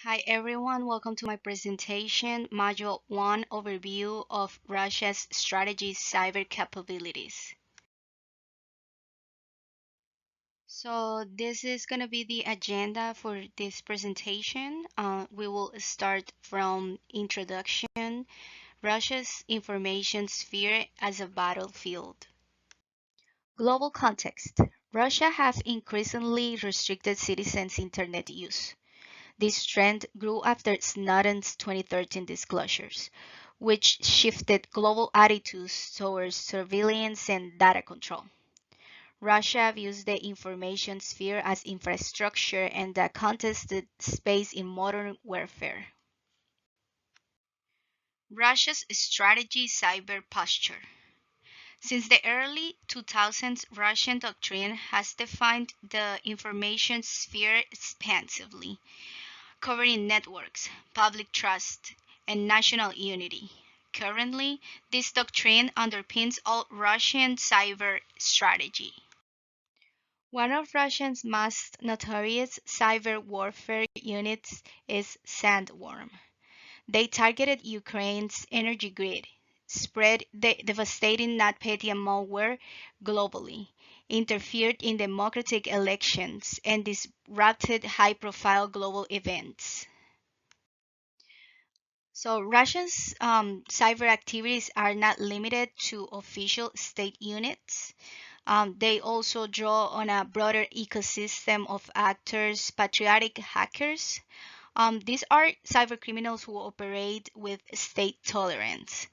Hi everyone, welcome to my presentation, Module 1 Overview of Russia's Strategy Cyber Capabilities. So this is going to be the agenda for this presentation. We will start from introduction, Russia's information sphere as a battlefield. Global context. Russia has increasingly restricted citizens' internet use. This trend grew after Snowden's 2013 disclosures, which shifted global attitudes towards surveillance and data control. Russia views the information sphere as infrastructure and a contested space in modern warfare. Russia's strategy cyber posture. Since the early 2000s, Russian doctrine has defined the information sphere expansively, covering networks, public trust, and national unity. Currently, this doctrine underpins all Russian cyber strategy. One of Russia's most notorious cyber warfare units is Sandworm. They targeted Ukraine's energy grid, spread the devastating NotPetya malware globally, interfered in democratic elections, and disrupted high-profile global events. So Russia's cyber activities are not limited to official state units. They also draw on a broader ecosystem of actors, patriotic hackers. These are cyber criminals who operate with state tolerance.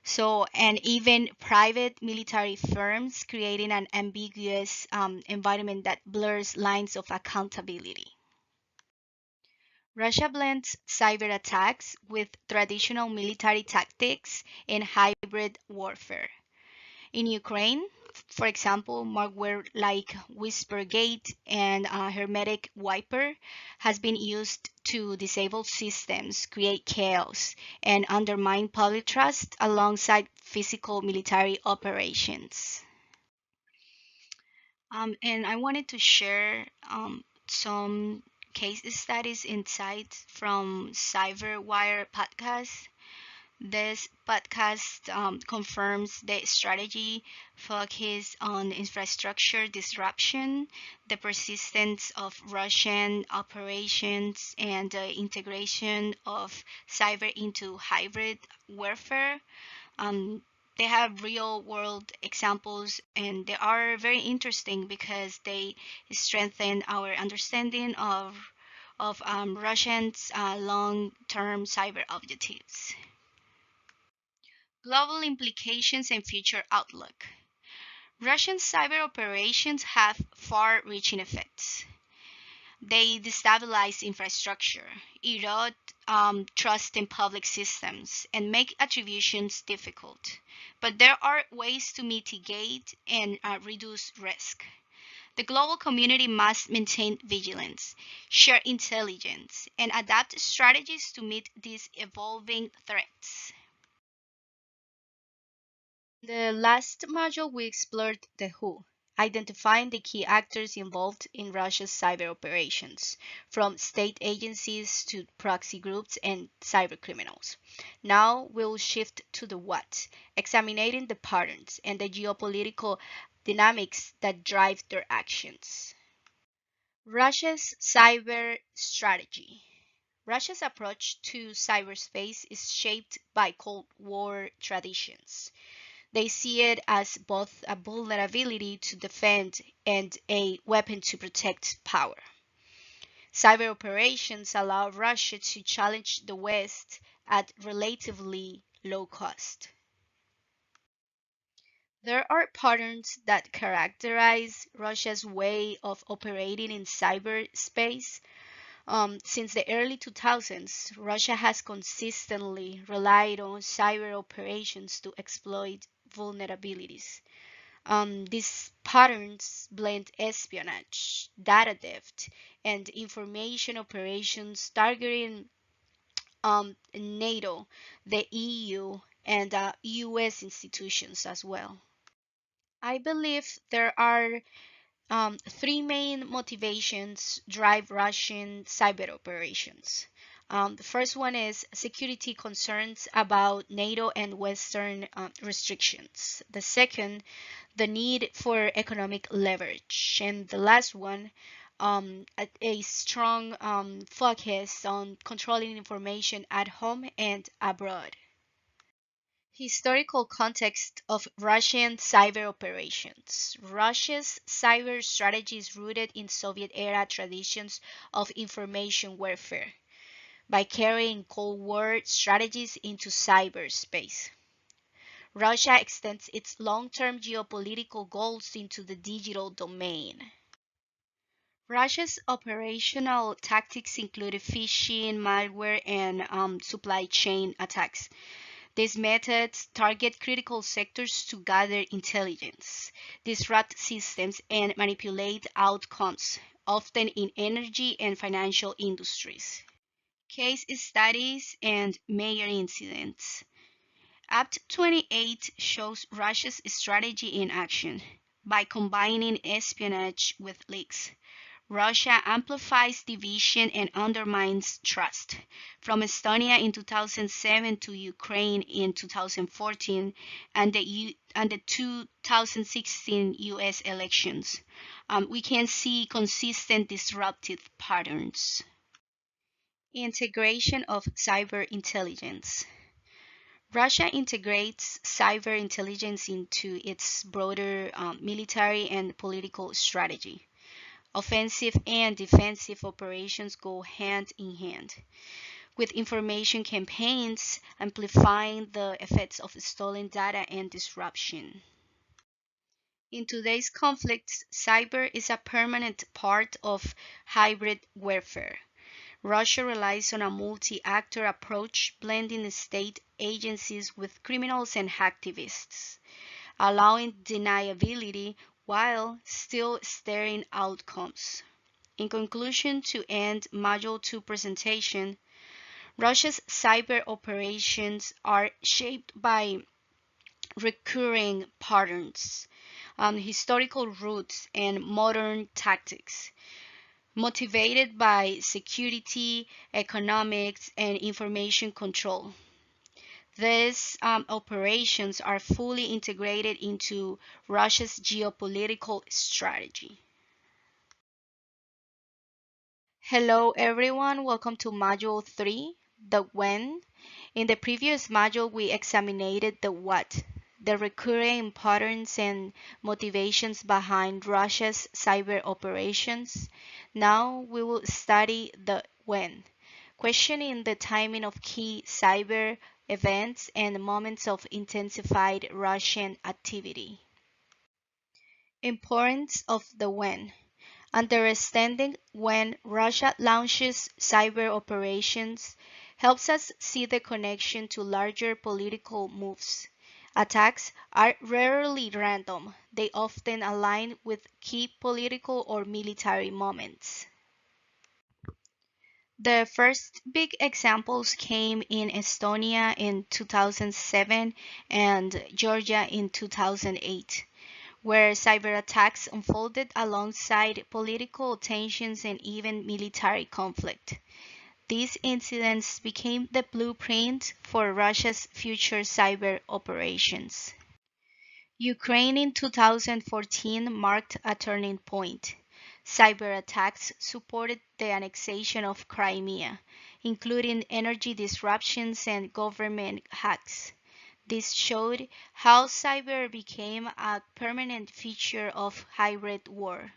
So, and even private military firms creating an ambiguous environment that blurs lines of accountability. Russia blends cyber attacks with traditional military tactics in hybrid warfare. In Ukraine, for example, malware like Whispergate and Hermetic Wiper has been used to disable systems, create chaos, and undermine public trust alongside physical military operations. And I wanted to share some case studies insights from CyberWire podcast. This podcast confirms the strategy focused on infrastructure disruption, the persistence of Russian operations, and the integration of cyber into hybrid warfare. Um, they have real world examples and they are very interesting because they strengthen our understanding of Russians' long-term cyber objectives. Global implications and future outlook. Russian cyber operations have far-reaching effects. They destabilize infrastructure, erode trust in public systems, and make attributions difficult. But there are ways to mitigate and reduce risk. The global community must maintain vigilance, share intelligence, and adapt strategies to meet these evolving threats. The last module, we explored the who, identifying the key actors involved in Russia's cyber operations, from state agencies to proxy groups and cyber criminals. Now we'll shift to the what, examining the patterns and the geopolitical dynamics that drive their actions. Russia's cyber strategy. Russia's approach to cyberspace is shaped by Cold War traditions. They see it as both a vulnerability to defend and a weapon to protect power. Cyber operations allow Russia to challenge the West at relatively low cost. There are patterns that characterize Russia's way of operating in cyberspace. Since the early 2000s, Russia has consistently relied on cyber operations to exploit vulnerabilities. These patterns blend espionage, data theft, and information operations targeting NATO, the EU, and US institutions as well. I believe there are three main motivations drive Russian cyber operations. The first one is security concerns about NATO and Western restrictions. The second, the need for economic leverage. And the last one, a strong focus on controlling information at home and abroad. Historical context of Russian cyber operations. Russia's cyber strategy is rooted in Soviet-era traditions of information warfare by carrying Cold War strategies into cyberspace. Russia extends its long-term geopolitical goals into the digital domain. Russia's operational tactics include phishing, malware, and supply chain attacks. These methods target critical sectors to gather intelligence, disrupt systems, and manipulate outcomes, often in energy and financial industries. Case studies and major incidents. Apt 28 shows Russia's strategy in action. By combining espionage with leaks, Russia amplifies division and undermines trust. From Estonia in 2007 to Ukraine in 2014 and the 2016 US elections, we can see consistent disruptive patterns. Integration of cyber intelligence. Russia integrates cyber intelligence into its broader military and political strategy. Offensive and defensive operations go hand in hand, with information campaigns amplifying the effects of stolen data and disruption. In today's conflicts, cyber is a permanent part of hybrid warfare. Russia relies on a multi-actor approach, blending state agencies with criminals and activists, allowing deniability while still steering outcomes. In conclusion, to end Module 2 presentation, Russia's cyber operations are shaped by recurring patterns, historical roots, and modern tactics, motivated by security, economics, and information control. These operations are fully integrated into Russia's geopolitical strategy. Hello everyone, welcome to Module 3, the when. In the previous module, we examined the what, the recurring patterns and motivations behind Russia's cyber operations. Now we will study the when, questioning the timing of key cyber events and moments of intensified Russian activity. Importance of the when. Understanding when Russia launches cyber operations helps us see the connection to larger political moves. Attacks are rarely random, they often align with key political or military moments. The first big examples came in Estonia in 2007 and Georgia in 2008, where cyber attacks unfolded alongside political tensions and even military conflict. These incidents became the blueprint for Russia's future cyber operations. Ukraine in 2014 marked a turning point. Cyber attacks supported the annexation of Crimea, including energy disruptions and government hacks. This showed how cyber became a permanent feature of hybrid war.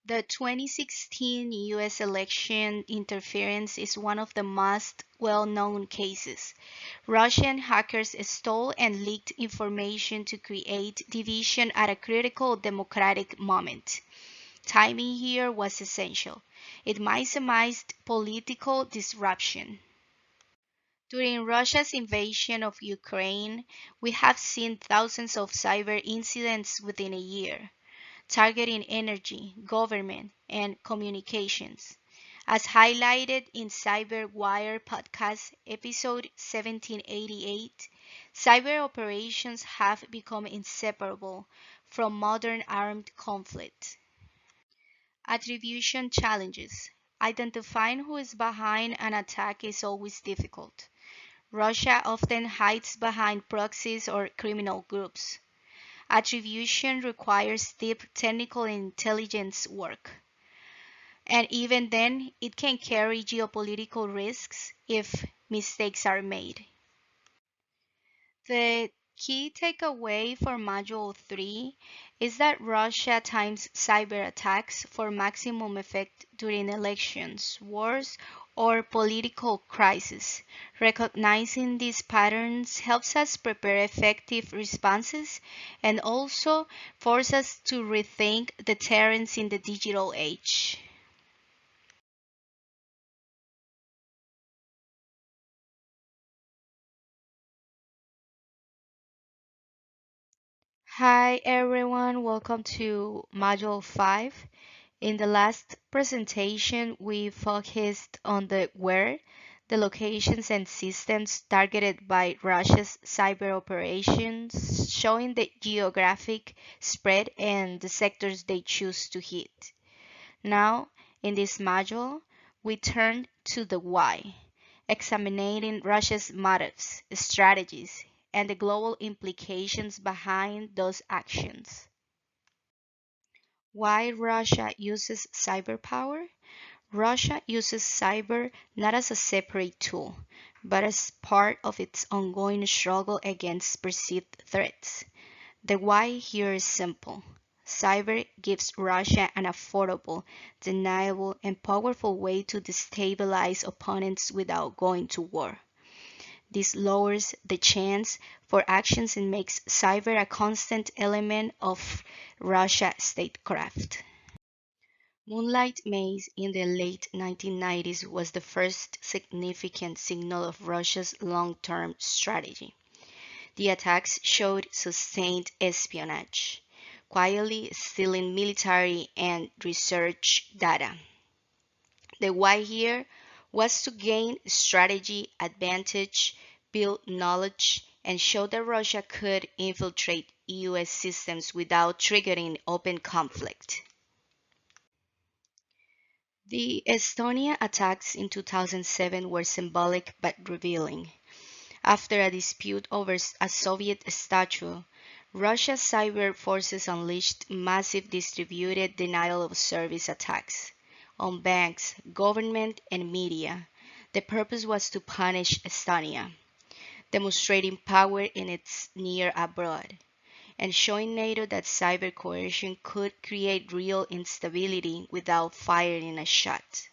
The 2016 US election interference is one of the most well-known cases. Russian hackers stole and leaked information to create division at a critical democratic moment. Timing here was essential. It maximized political disruption. During Russia's invasion of Ukraine, we have seen thousands of cyber incidents within a year, targeting energy, government, and communications. As highlighted in CyberWire podcast episode 1788, cyber operations have become inseparable from modern armed conflict. Attribution challenges. identifying who is behind an attack is always difficult. Russia often hides behind proxies or criminal groups. Attribution requires deep technical intelligence work. And even then, it can carry geopolitical risks if mistakes are made. The key takeaway for Module 3 is that Russia times cyber attacks for maximum effect during elections, wars, or political crises. Recognizing these patterns helps us prepare effective responses and also force us to rethink deterrence in the digital age. Hi everyone, welcome to Module 5. In the last presentation, we focused on the where, the locations and systems targeted by Russia's cyber operations, showing the geographic spread and the sectors they choose to hit. Now, in this module, we turn to the why, examining Russia's motives, strategies, and the global implications behind those actions. Why Russia uses cyber power? Russia uses cyber not as a separate tool, but as part of its ongoing struggle against perceived threats. The why here is simple. Cyber gives Russia an affordable, deniable, and powerful way to destabilize opponents without going to war. This lowers the chance for actions and makes cyber a constant element of Russia's statecraft. Moonlight Maze in the late 1990s was the first significant signal of Russia's long-term strategy. The attacks showed sustained espionage, quietly stealing military and research data. The why here was to gain strategy advantage, build knowledge, and show that Russia could infiltrate US systems without triggering open conflict. The Estonia attacks in 2007 were symbolic but revealing. After a dispute over a Soviet statue, Russia's cyber forces unleashed massive distributed denial of service attacks on banks, government, and media. The purpose was to punish Estonia, demonstrating power in its near abroad, and showing NATO that cyber coercion could create real instability without firing a shot.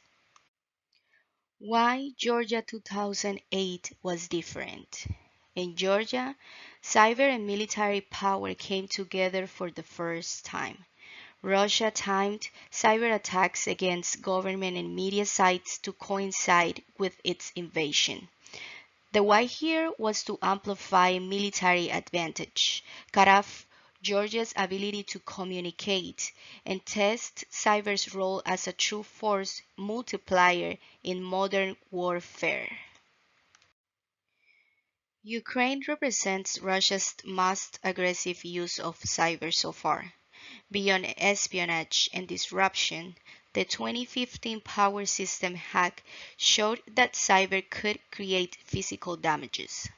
Why Georgia 2008 was different. In Georgia, cyber and military power came together for the first time. Russia timed cyber attacks against government and media sites to coincide with its invasion. The why here was to amplify military advantage, cut off Georgia's ability to communicate, and test cyber's role as a true force multiplier in modern warfare. Ukraine represents Russia's most aggressive use of cyber so far. Beyond espionage and disruption, the 2015 power system hack showed that cyber could create physical damages.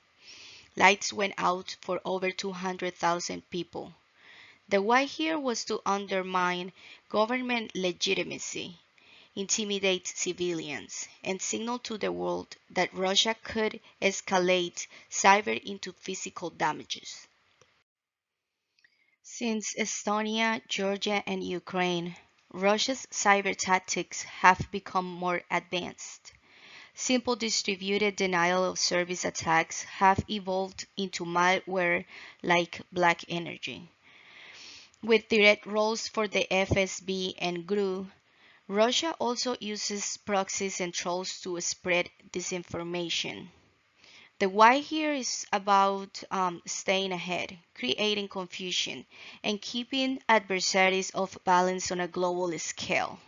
Lights went out for over 200,000 people. The why here was to undermine government legitimacy, intimidate civilians, and signal to the world that Russia could escalate cyber into physical damages. Since Estonia, Georgia, and Ukraine, Russia's cyber tactics have become more advanced. Simple distributed denial of service attacks have evolved into malware like black energy. With direct roles for the FSB and GRU, Russia also uses proxies and trolls to spread disinformation. The why here is about staying ahead, creating confusion, and keeping adversaries off balance on a global scale.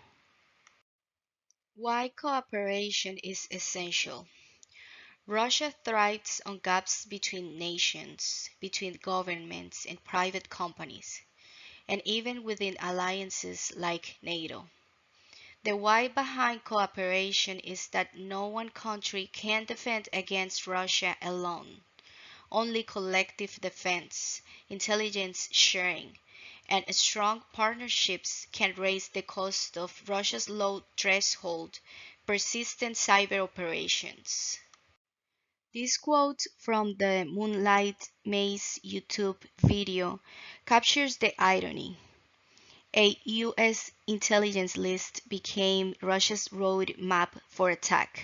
Why cooperation is essential. Russia thrives on gaps between nations, between governments and private companies, and even within alliances like NATO. The why behind cooperation is that no one country can defend against Russia alone. Only collective defense, intelligence sharing, and strong partnerships can raise the cost of Russia's low threshold, persistent cyber operations. This quote from the Moonlight Maze YouTube video captures the irony. A US intelligence list became Russia's road map for attack.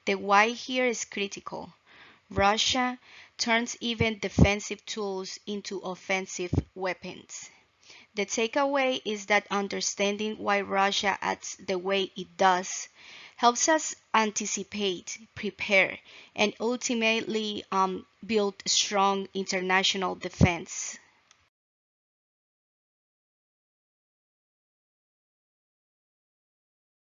The why here is critical. Russia turns even defensive tools into offensive weapons. The takeaway is that understanding why Russia acts the way it does helps us anticipate, prepare, and ultimately build strong international defense.